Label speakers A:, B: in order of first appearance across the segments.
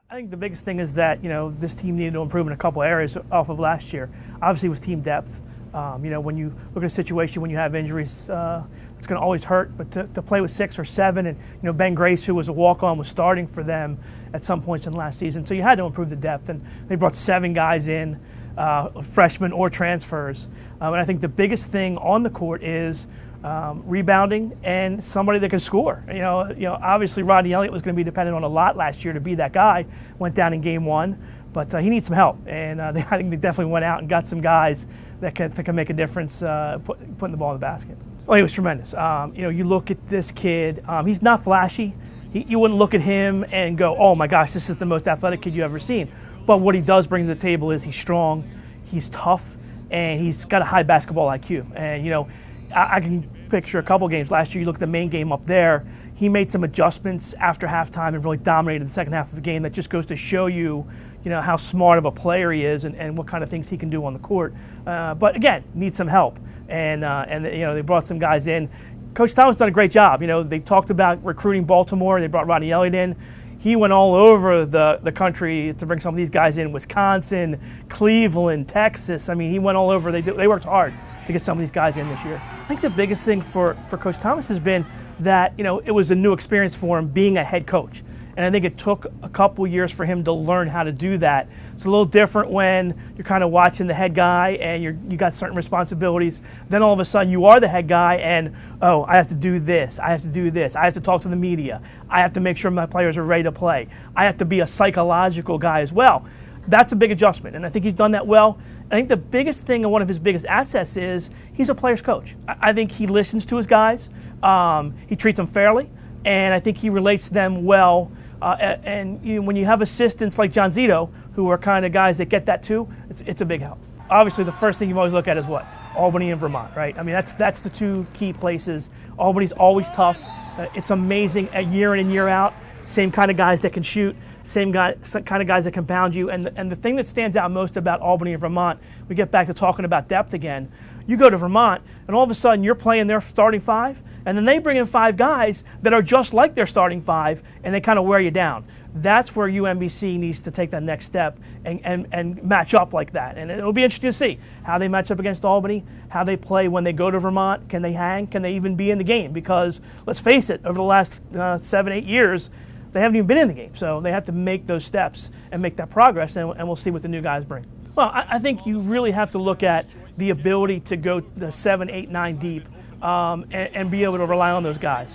A: I think the biggest thing is that, this team needed to improve in a couple areas off of last year. Obviously, it was team depth. When you look at a situation when you have injuries, it's going to always hurt. But to play with 6 or 7, and Ben Grace, who was a walk-on, was starting for them at some points in last season. So you had to improve the depth, and they brought 7 guys in, freshmen or transfers. And I think the biggest thing on the court is rebounding and somebody that can score. Obviously Rodney Elliott was going to be dependent on a lot last year to be that guy. Went down in game 1, but he needs some help, and I think they definitely went out and got some guys that can make a difference putting the ball in the basket. Well, he was tremendous. You look at this kid. He's not flashy. You wouldn't look at him and go, "Oh my gosh, this is the most athletic kid you've ever seen." But what he does bring to the table is he's strong, he's tough, and he's got a high basketball IQ. And I can picture a couple games last year. You look at the main game up there. He made some adjustments after halftime and really dominated the second half of the game. That just goes to show you, how smart of a player he is and what kind of things he can do on the court. But again, needs some help. And they brought some guys in. Coach Thomas done a great job. They talked about recruiting Baltimore. They brought Rodney Elliott in. He went all over the country to bring some of these guys in. Wisconsin, Cleveland, Texas. He went all over. They worked hard to get some of these guys in this year. I think the biggest thing for Coach Thomas has been that, it was a new experience for him being a head coach. And I think it took a couple years for him to learn how to do that. It's a little different when you're kind of watching the head guy and you got certain responsibilities. Then all of a sudden you are the head guy and, I have to do this. I have to do this. I have to talk to the media. I have to make sure my players are ready to play. I have to be a psychological guy as well. That's a big adjustment, and I think he's done that well. I think the biggest thing and one of his biggest assets is he's a player's coach. I think he listens to his guys. He treats them fairly, and I think he relates to them well. When you have assistants like John Zito, who are kind of guys that get that too, it's a big help. Obviously, the first thing you always look at is what? Albany and Vermont, right? That's the 2 key places. Albany's always tough. It's amazing year in and year out. Same kind of guys that can shoot. Same kind of guys that can pound you. And the thing that stands out most about Albany and Vermont, we get back to talking about depth again. You go to Vermont, and all of a sudden you're playing their starting 5, and then they bring in 5 guys that are just like their starting 5, and they kind of wear you down. That's where UMBC needs to take that next step and match up like that. And it'll be interesting to see how they match up against Albany, how they play when they go to Vermont. Can they hang? Can they even be in the game? Because let's face it, over the last 7-8 years, they haven't even been in the game. So they have to make those steps and make that progress, and we'll see what the new guys bring. Well, I think you really have to look at the ability to go the 7, 8, 9 deep and be able to rely on those guys.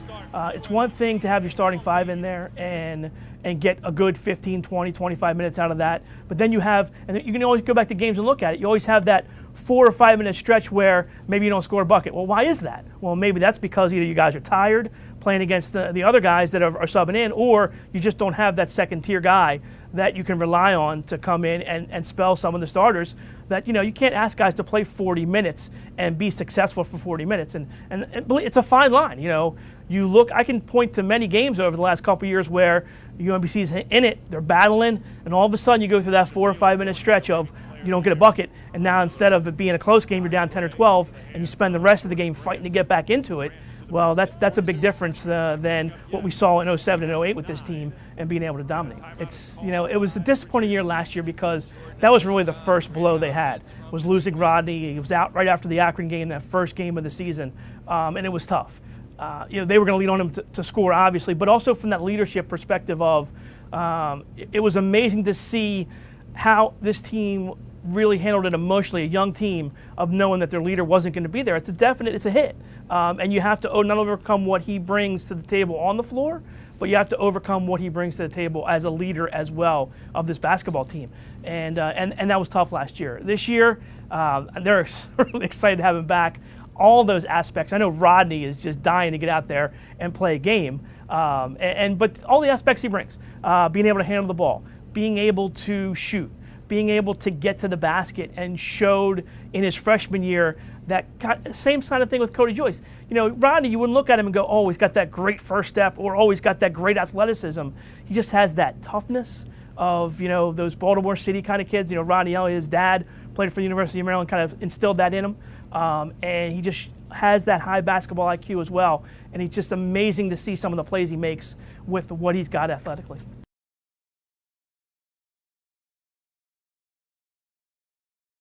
A: It's one thing to have your starting 5 in there and get a good 15, 20, 25 minutes out of that. But then you can always go back to games and look at it. You always have that 4 or 5 minute stretch where maybe you don't score a bucket. Well, why is that? Well, maybe that's because either you guys are tired playing against the other guys that are subbing in, or you just don't have that second tier guy that you can rely on to come in and spell some of the starters. That you can't ask guys to play 40 minutes and be successful for 40 minutes. And it's a fine line. You look. I can point to many games over the last couple of years where UMBC's in it, they're battling, and all of a sudden you go through that 4 or 5 minute stretch of you don't get a bucket, and now instead of it being a close game, you're down 10 or 12, and you spend the rest of the game fighting to get back into it. Well, that's a big difference than what we saw in 07 and 08 with this team and being able to dominate. It was a disappointing year last year because that was really the first blow they had, was losing Rodney. He was out right after the Akron game, that first game of the season, and it was tough. They were going to lean on him to score, obviously, but also from that leadership perspective of it was amazing to see how this team really handled it emotionally, a young team, of knowing that their leader wasn't going to be there. It's a hit. And you have to not overcome what he brings to the table on the floor, but you have to overcome what he brings to the table as a leader as well of this basketball team. And that was tough last year. This year, they're really excited to have him back. All those aspects. I know Rodney is just dying to get out there and play a game. But all the aspects he brings, being able to handle the ball, being able to shoot, being able to get to the basket, and showed in his freshman year that same kind of thing with Cody Joyce. Rodney, you wouldn't look at him and go, oh, he's got that great first step, or oh, he's got that great athleticism. He just has that toughness of, those Baltimore City kind of kids. Rodney Elliott, his dad, played for the University of Maryland, kind of instilled that in him. And he just has that high basketball IQ as well. And he's just amazing to see some of the plays he makes with what he's got athletically.